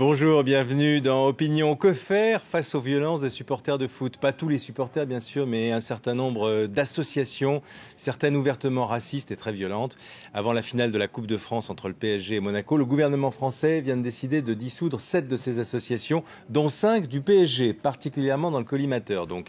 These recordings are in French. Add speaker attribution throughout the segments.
Speaker 1: Bonjour, bienvenue dans Opinion. Que faire face aux violences des supporters de foot? Pas tous les supporters bien sûr, mais un certain nombre d'associations, certaines ouvertement racistes et très violentes. Avant la finale de la Coupe de France entre le PSG et Monaco, le gouvernement français vient de décider de dissoudre 7 de ces associations, dont 5 du PSG, particulièrement dans le collimateur. Donc,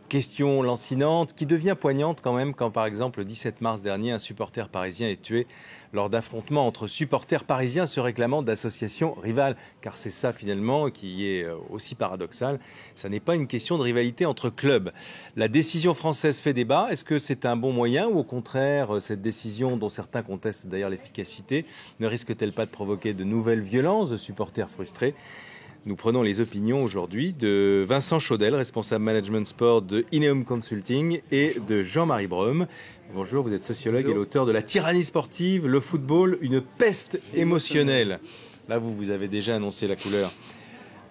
Speaker 1: question lancinante qui devient poignante quand même quand par exemple le 17 mars dernier, un supporter parisien est tué lors d'affrontements entre supporters parisiens se réclamant d'associations rivales. Car c'est ça finalement qui est aussi paradoxal. Ça n'est pas une question de rivalité entre clubs. La décision française fait débat. Est-ce que c'est un bon moyen ou au contraire, cette décision dont certains contestent d'ailleurs l'efficacité ne risque-t-elle pas de provoquer de nouvelles violences de supporters frustrés? Nous prenons les opinions aujourd'hui de Vincent Chaudel, responsable management sport de Ineum Consulting, et de Jean-Marie Brom. Bonjour, vous êtes sociologue et l'auteur de La tyrannie sportive, le football, une peste émotionnelle. Là, vous avez déjà annoncé la couleur.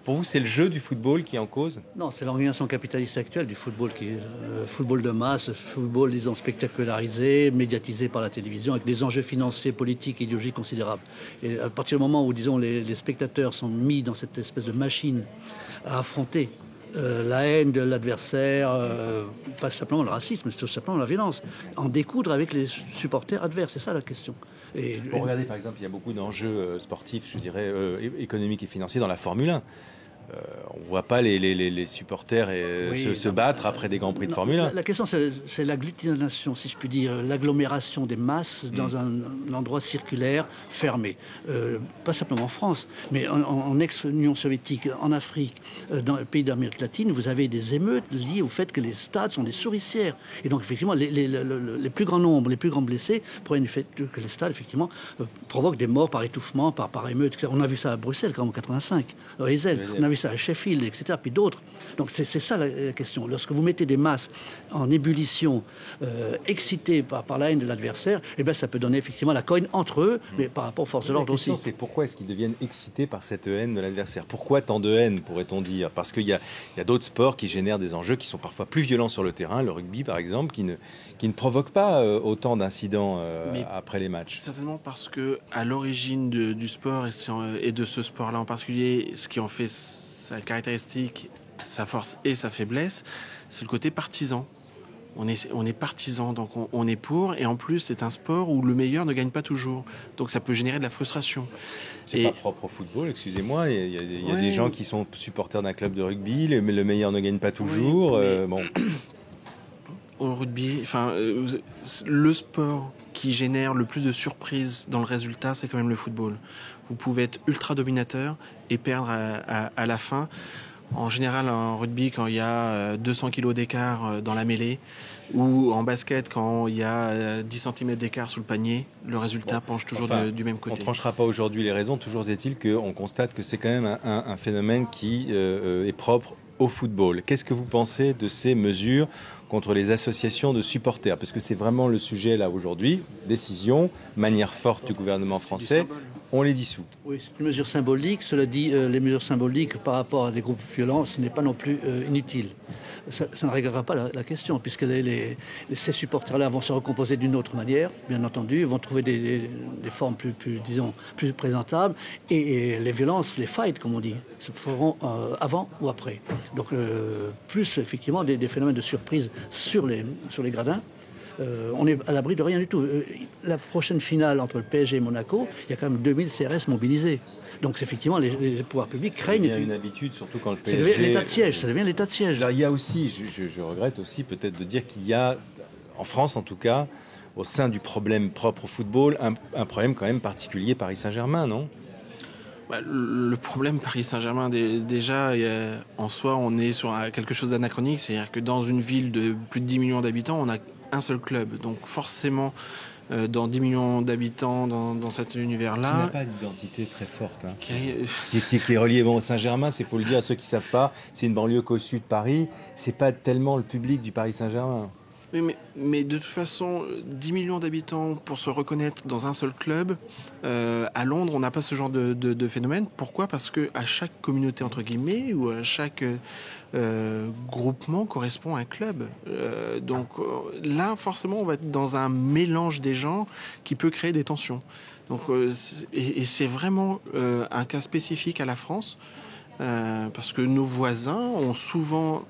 Speaker 1: Pour vous, c'est le jeu du football qui est en cause?
Speaker 2: Non, c'est l'organisation capitaliste actuelle du football, qui est le football de masse, football, disons, spectacularisé, médiatisé par la télévision, avec des enjeux financiers, politiques, idéologiques considérables. Et à partir du moment où, disons, les spectateurs sont mis dans cette espèce de machine à affronter la haine de l'adversaire, pas simplement le racisme, mais tout simplement la violence, en découdre avec les supporters adverses, c'est ça la question.
Speaker 1: Regardez, par exemple, il y a beaucoup d'enjeux sportifs, je dirais, économiques et financiers dans la Formule 1. On ne voit pas les supporters se battre après des grands prix de Formule 1.
Speaker 2: La question, c'est l'agglutination, si je puis dire, l'agglomération des masses dans un endroit circulaire fermé. Pas simplement en France, mais en ex-Union soviétique, en Afrique, dans les pays d'Amérique latine, vous avez des émeutes liées au fait que les stades sont des souricières. Et donc, effectivement, les plus grands nombres, les plus grands blessés proviennent du fait que les stades, effectivement, provoquent des morts par étouffement, par émeute. On a vu ça à Bruxelles, quand même, en 85, on a vu ça à Sheffield, etc., puis d'autres. Donc c'est ça la question. Lorsque vous mettez des masses en ébullition, excitées par la haine de l'adversaire, eh bien, ça peut donner effectivement la cogne entre eux, mais par rapport aux forces de l'ordre aussi.
Speaker 1: La question, c'est pourquoi est-ce qu'ils deviennent excités par cette haine de l'adversaire? Pourquoi tant de haine, pourrait-on dire? Parce qu'il y a d'autres sports qui génèrent des enjeux qui sont parfois plus violents sur le terrain, le rugby par exemple, qui ne provoque pas autant d'incidents après les matchs.
Speaker 3: Certainement parce que à l'origine du sport et de ce sport-là en particulier, ce qui en fait sa caractéristique, sa force et sa faiblesse, c'est le côté partisan. On est partisan, donc on est pour, et en plus c'est un sport où le meilleur ne gagne pas toujours, donc ça peut générer de la frustration.
Speaker 1: C'est pas propre au football, excusez-moi, il y a des gens qui sont supporters d'un club de rugby, le meilleur ne gagne pas toujours. Bon.
Speaker 3: Au rugby, le sport qui génère le plus de surprises dans le résultat, c'est quand même le football. Vous pouvez être ultra dominateur et perdre à la fin. En général, en rugby, quand il y a 200 kilos d'écart dans la mêlée, ou en basket, quand il y a 10 cm d'écart sous le panier, le résultat penche toujours du même côté.
Speaker 1: On ne tranchera pas aujourd'hui les raisons. Toujours est-il qu'on constate que c'est quand même un phénomène qui est propre au football. Qu'est-ce que vous pensez de ces mesures contre les associations de supporters? Parce que c'est vraiment le sujet là aujourd'hui. Décision, manière forte du gouvernement français. On les dissout.
Speaker 2: Oui, c'est une mesure symbolique. Cela dit, les mesures symboliques par rapport à des groupes violents, ce n'est pas non plus inutile. Ça ne réglera pas la question, puisque ces supporters-là vont se recomposer d'une autre manière, bien entendu, vont trouver des formes plus présentables, et les violences, les fights, comme on dit, se feront avant ou après. Donc, plus effectivement des phénomènes de surprise sur les gradins. On est à l'abri de rien du tout. La prochaine finale entre le PSG et Monaco, il y a quand même 2000 CRS mobilisés. Donc effectivement, les pouvoirs publics craignent.
Speaker 1: Il y a une habitude, surtout quand le PSG.
Speaker 2: Ça devient l'état de siège.
Speaker 1: Alors, il y a aussi, je regrette aussi peut-être de dire qu'il y a, en France en tout cas, au sein du problème propre au football, un problème quand même particulier Paris Saint-Germain, non?
Speaker 3: Le problème Paris Saint-Germain, déjà, en soi, on est sur quelque chose d'anachronique. C'est-à-dire que dans une ville de plus de 10 millions d'habitants, on a un seul club. Donc forcément, dans 10 millions d'habitants, dans cet univers-là...
Speaker 1: Qui n'a pas d'identité très forte. Hein. Qui est relié au Saint-Germain, il faut le dire à ceux qui ne savent pas, c'est une banlieue qu'au sud de Paris. C'est pas tellement le public du Paris Saint-Germain.
Speaker 3: Mais de toute façon, 10 millions d'habitants pour se reconnaître dans un seul club, à Londres, on n'a pas ce genre de phénomène. Pourquoi ? Parce qu'à chaque communauté, entre guillemets, ou à chaque groupement correspond un club. Donc là, forcément, on va être dans un mélange des gens qui peut créer des tensions. Donc, et c'est vraiment un cas spécifique à la France. Parce que nos voisins ont souvent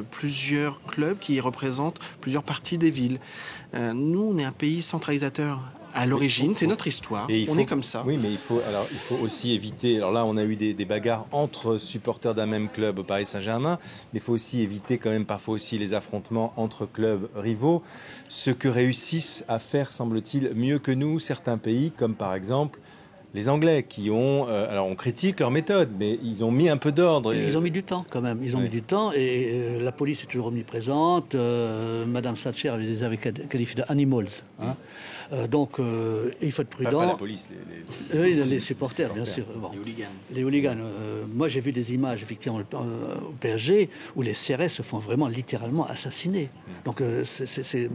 Speaker 3: plusieurs clubs qui représentent plusieurs parties des villes. Nous, on est un pays centralisateur à l'origine, c'est notre histoire, on est comme ça.
Speaker 1: Oui, mais il faut aussi éviter, alors là on a eu des bagarres entre supporters d'un même club au Paris Saint-Germain, mais il faut aussi éviter quand même parfois aussi les affrontements entre clubs rivaux, ce que réussissent à faire, semble-t-il, mieux que nous certains pays, comme par exemple les Anglais qui ont... alors on critique leur méthode, mais ils ont mis un peu d'ordre.
Speaker 2: Ils ont mis du temps quand même. Ils ont mis du temps et la police est toujours omniprésente. Madame Thatcher les avait qualifiés d'animals. Hein. Donc il faut être prudent.
Speaker 1: Pas la police,
Speaker 2: les supporters, bien sûr. Bon. Les hooligans. Moi j'ai vu des images effectivement au PSG où les CRS se font vraiment littéralement assassiner. Donc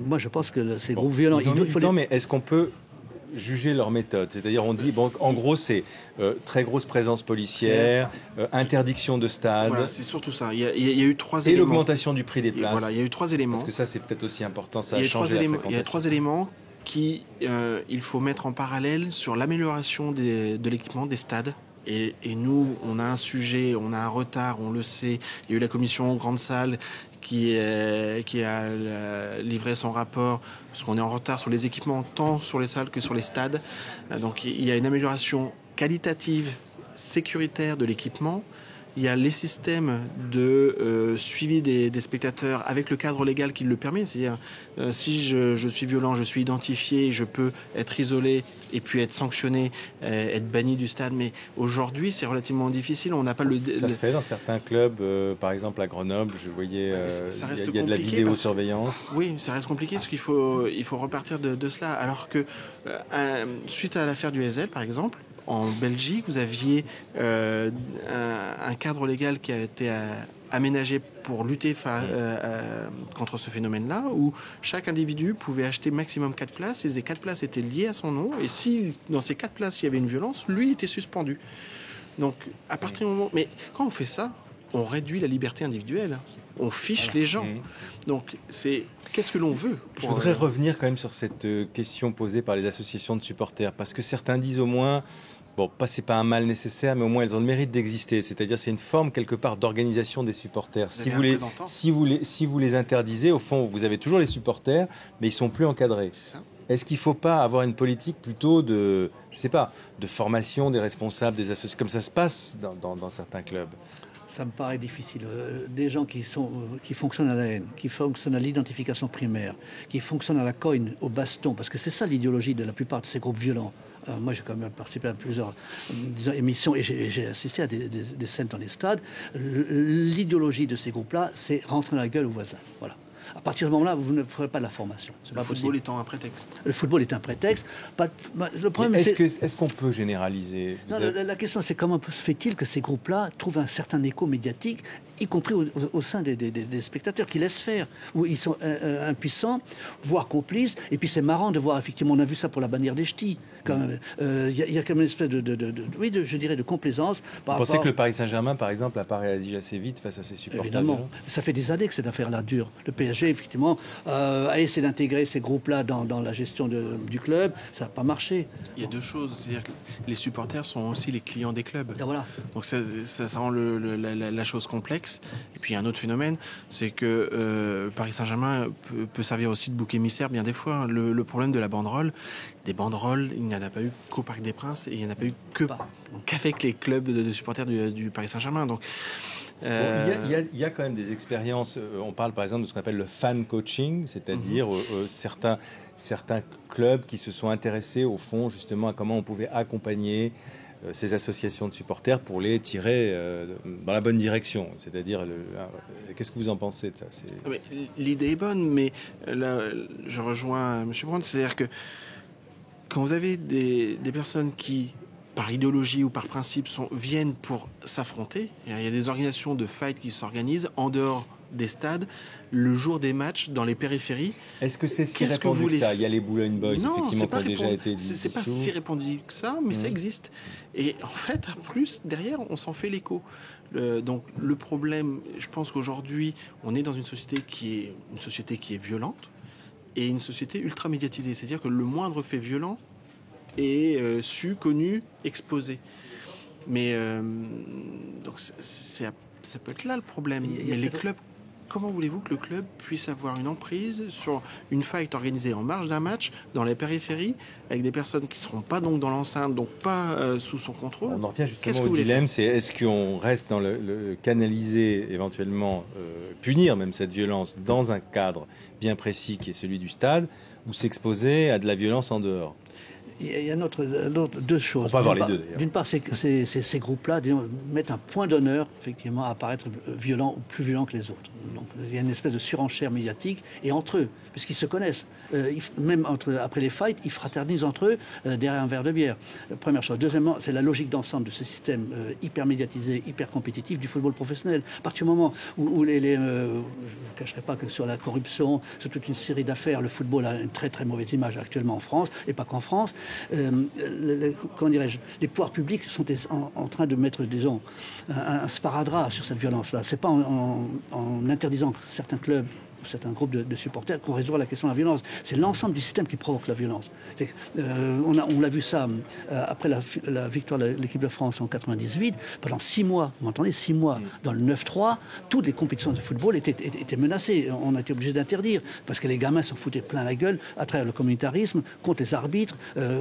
Speaker 2: moi je pense que ces groupes violents...
Speaker 1: Mais est-ce qu'on peut juger leur méthode? C'est-à-dire, on dit, bon, en gros, c'est très grosse présence policière, interdiction de stade.
Speaker 3: Voilà, c'est surtout ça. Il y a eu 3 éléments.
Speaker 1: Et l'augmentation du prix des places.
Speaker 3: Voilà, il y a eu 3 éléments.
Speaker 1: Parce que ça, c'est peut-être aussi important. Ça a
Speaker 3: changé
Speaker 1: la fréquentation.
Speaker 3: Il y a 3 éléments il faut mettre en parallèle sur l'amélioration de l'équipement des stades. Et nous, on a un sujet, on a un retard, on le sait. Il y a eu la commission grande salle qui a livré son rapport, parce qu'on est en retard sur les équipements, tant sur les salles que sur les stades. Donc il y a une amélioration qualitative, sécuritaire de l'équipement. Il y a les systèmes de suivi des spectateurs avec le cadre légal qui le permet. C'est-à-dire, si je suis violent, je suis identifié, je peux être isolé et puis être sanctionné, être banni du stade. Mais aujourd'hui, c'est relativement difficile. On n'a pas
Speaker 1: Ça se fait dans certains clubs, par exemple à Grenoble, je voyais, il y a de la vidéosurveillance.
Speaker 3: Oui, ça reste compliqué parce qu'il faut repartir de cela. Alors que, suite à l'affaire du Heysel, par exemple, en Belgique, vous aviez un cadre légal qui a été aménagé pour lutter contre ce phénomène-là, où chaque individu pouvait acheter maximum 4 places, et les 4 places étaient liées à son nom, et si dans ces 4 places il y avait une violence, lui était suspendu. Donc à partir du moment... Mais quand on fait ça, on réduit la liberté individuelle, on fiche les gens. Donc qu'est-ce que l'on veut
Speaker 1: Je voudrais revenir quand même sur cette question posée par les associations de supporters, parce que certains disent au moins... Bon, c'est pas un mal nécessaire, mais au moins elles ont le mérite d'exister. C'est-à-dire, c'est une forme quelque part d'organisation des supporters. Si vous les interdisez, au fond, vous avez toujours les supporters, mais ils sont plus encadrés. Est-ce qu'il ne faut pas avoir une politique plutôt de, je sais pas, de formation des responsables, des associations, comme ça se passe dans certains clubs?
Speaker 2: Ça me paraît difficile. Des gens qui fonctionnent à la haine, qui fonctionnent à l'identification primaire, qui fonctionnent à la cogne, au baston, parce que c'est ça l'idéologie de la plupart de ces groupes violents. Moi, j'ai quand même participé à plusieurs émissions et j'ai assisté à des scènes dans les stades. L'idéologie de ces groupes-là, c'est rentrer dans la gueule aux voisins. Voilà. À partir du moment-là, vous ne ferez pas de la formation.
Speaker 3: Le football étant un prétexte.
Speaker 2: Le football est un prétexte. Le problème,
Speaker 1: est-ce qu'on peut généraliser?
Speaker 2: La question, c'est comment se fait-il que ces groupes-là trouvent un certain écho médiatique, y compris au sein des spectateurs, qui laissent faire, où ils sont impuissants, voire complices. Et puis c'est marrant de voir, effectivement, on a vu ça pour la bannière des ch'tis. Il y a quand même une espèce je dirais, de complaisance.
Speaker 1: Vous pensez que le Paris Saint-Germain, par exemple, n'a pas réagi assez vite face à ses supporters?
Speaker 2: Évidemment. Ça fait des années que cette affaire-là dure. Le PSG, effectivement, a essayé d'intégrer ces groupes-là dans la gestion du club. Ça n'a pas marché.
Speaker 3: Il y a 2 choses. C'est-à-dire que les supporters sont aussi les clients des clubs.
Speaker 2: Et voilà.
Speaker 3: Donc ça rend la chose complexe. Et puis il y a un autre phénomène, c'est que Paris Saint-Germain peut servir aussi de bouc émissaire bien des fois. Le problème de la banderole, des banderoles, il n'y en a pas eu qu'au Parc des Princes et il n'y en a pas eu qu'avec les clubs de supporters du Paris Saint-Germain. Donc
Speaker 1: il y a quand même des expériences. On parle par exemple de ce qu'on appelle le fan coaching, c'est-à-dire certains clubs qui se sont intéressés au fond justement à comment on pouvait accompagner ces associations de supporters pour les tirer dans la bonne direction. C'est-à-dire, qu'est-ce que vous en pensez de ça?
Speaker 3: L'idée est bonne, mais là, je rejoins M. Brown, c'est-à-dire que quand vous avez des personnes qui, par idéologie ou par principe, viennent pour s'affronter, il y a des organisations de fight qui s'organisent en dehors des stades le jour des matchs dans les périphéries.
Speaker 1: Est-ce que c'est si répandu que ça? Il y a les Boulogne Boys, effectivement, qui ont déjà été dissous.
Speaker 3: C'est pas si répandu que ça, mais ça existe. Et en fait, en plus, derrière, on s'en fait l'écho. Donc le problème, je pense qu'aujourd'hui, on est dans une société qui est violente et une société ultra médiatisée. C'est-à-dire que le moindre fait violent est su, connu, exposé. Mais donc ça peut être là le problème. Mais les clubs, comment voulez-vous que le club puisse avoir une emprise sur une fight organisée en marge d'un match dans les périphéries avec des personnes qui ne seront pas donc dans l'enceinte, donc pas sous son contrôle?
Speaker 1: On en revient justement au dilemme, c'est est-ce qu'on reste dans le canaliser, éventuellement punir même cette violence dans un cadre bien précis qui est celui du stade, ou s'exposer à de la violence en dehors?
Speaker 2: Il y a deux choses.
Speaker 1: On peut avoir les deux, d'ailleurs.
Speaker 2: D'une part, c'est que ces groupes-là mettent un point d'honneur, effectivement, à paraître violents ou plus violents que les autres. Donc, il y a une espèce de surenchère médiatique, et entre eux, puisqu'ils se connaissent. Même après les fights, ils fraternisent entre eux derrière un verre de bière. Première chose. Deuxièmement, c'est la logique d'ensemble de ce système hyper médiatisé, hyper compétitif du football professionnel. À partir du moment où je ne cacherai pas que sur la corruption, sur toute une série d'affaires, le football a une très très mauvaise image actuellement en France, et pas qu'en France. Comment dirais-je, les pouvoirs publics sont en train de mettre, disons, un sparadrap sur cette violence-là. C'est pas en interdisant certains clubs, certains groupes de supporters qu'on résout la question de la violence. C'est l'ensemble du système qui provoque la violence. On l'a vu ça après la victoire de l'équipe de France en 98. Pendant 6 mois, vous m'entendez, 6 mois, dans le 9-3, toutes les compétitions de football étaient menacées. On a été obligé d'interdire parce que les gamins s'en foutaient plein la gueule à travers le communautarisme, contre les arbitres,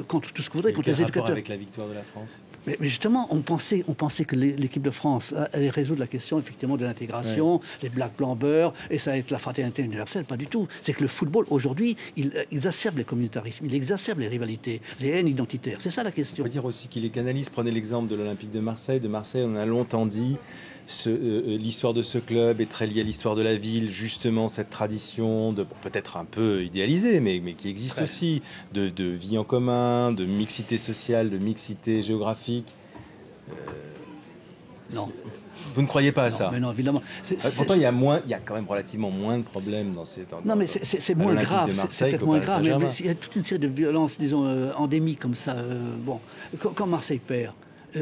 Speaker 2: contre tout ce que vous voudrez, contre les éducateurs.
Speaker 1: Avec la victoire de la France?
Speaker 2: Mais justement, on pensait que l'équipe de France allait résoudre la question effectivement de l'intégration, les blacks blancs beurre, et ça allait être la fraternité universelle. Pas du tout. C'est que le football aujourd'hui, il exacerbe les communautarismes, il exacerbe les rivalités, les haines identitaires. C'est ça la question.
Speaker 1: On peut dire aussi qu'il les canalise. Prenez l'exemple de l'Olympique de Marseille. De Marseille, on a longtemps dit l'histoire de ce club est très liée à l'histoire de la ville, justement cette tradition peut-être un peu idéalisée, mais qui existe aussi, de vie en commun, de mixité sociale, de mixité géographique.
Speaker 2: Non.
Speaker 1: Vous ne croyez pas à ça?
Speaker 2: Mais non, évidemment.
Speaker 1: Pourtant, il y a quand même relativement moins de problèmes dans ces temps.
Speaker 2: Non, mais c'est moins grave. C'est peut-être moins grave. Mais il y a toute une série de violences, disons, endémiques comme ça. Bon, quand Marseille perd,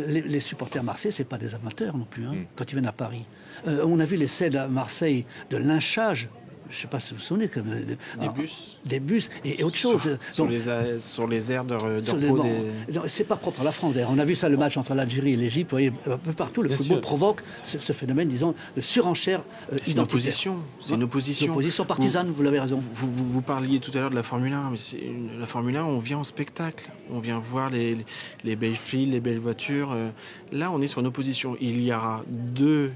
Speaker 2: les supporters marseillais, c'est pas des amateurs non plus, quand ils viennent à Paris. On a vu les scènes à Marseille de lynchage. Je ne sais pas si vous vous souvenez. Des bus et autre chose.
Speaker 3: Sur les aires de repos
Speaker 2: c'est pas propre à la France, d'ailleurs. On a vu ça, le match entre l'Algérie et l'Égypte. Vous voyez, un peu partout, le football provoque ce phénomène, disons, de surenchère identitaire.
Speaker 3: C'est une opposition.
Speaker 2: Une opposition partisane, vous l'avez raison.
Speaker 3: Vous parliez tout à l'heure de la Formule 1, mais la Formule 1, on vient en spectacle. On vient voir les belles filles, les belles voitures. Là, on est sur une opposition. Il y a deux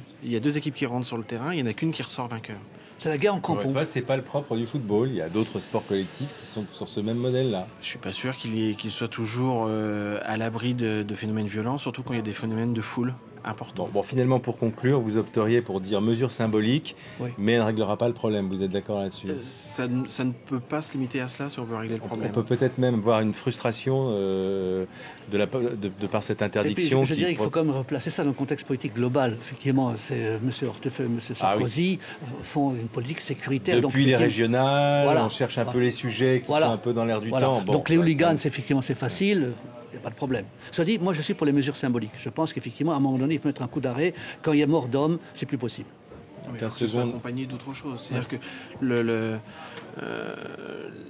Speaker 3: équipes qui rentrent sur le terrain, il n'y en a qu'une qui ressort vainqueur.
Speaker 2: C'est la guerre en crampon.
Speaker 1: C'est pas le propre du football. Il y a d'autres sports collectifs qui sont sur ce même modèle-là.
Speaker 3: Je suis pas sûr qu'il soit toujours à l'abri de phénomènes violents, surtout quand il y a des phénomènes de foule importants.
Speaker 1: Bon, finalement, pour conclure, vous opteriez pour dire mesure symbolique, mais elle ne réglera pas le problème. Vous êtes d'accord là-dessus?
Speaker 3: Ça ne peut pas se limiter à cela si on veut régler le problème.
Speaker 1: On peut peut-être même voir une frustration de par cette interdiction.
Speaker 2: Et puis, je dirais qu'il faut quand même replacer ça dans le contexte politique global. Effectivement, c'est M. Hortefeux, M. Sarkozy font une politique sécuritaire.
Speaker 1: Depuis les régionales, on cherche un peu les sujets qui sont un peu dans l'air du temps. Bon,
Speaker 2: donc les hooligans, effectivement, c'est facile. Il n'y a pas de problème. Soit dit, moi je suis pour les mesures symboliques. Je pense qu'effectivement, à un moment donné, il faut mettre un coup d'arrêt. Quand il y a mort d'homme, c'est plus possible.
Speaker 3: Il faut que ce soit accompagné d'autre chose. C'est-à-dire que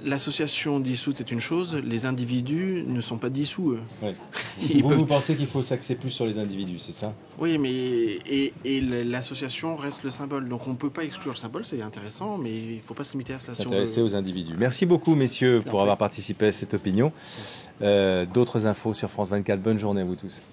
Speaker 3: l'association dissoute, c'est une chose, les individus ne sont pas dissous, eux.
Speaker 1: Ouais. Vous pensez qu'il faut s'axer plus sur les individus, c'est ça?
Speaker 3: Oui, mais et l'association reste le symbole. Donc on ne peut pas exclure le symbole, c'est intéressant, mais il ne faut pas se limiter à ça.
Speaker 1: S'intéresser aux individus. Merci beaucoup, messieurs, pour avoir participé à cette opinion. D'autres infos sur France 24. Bonne journée à vous tous.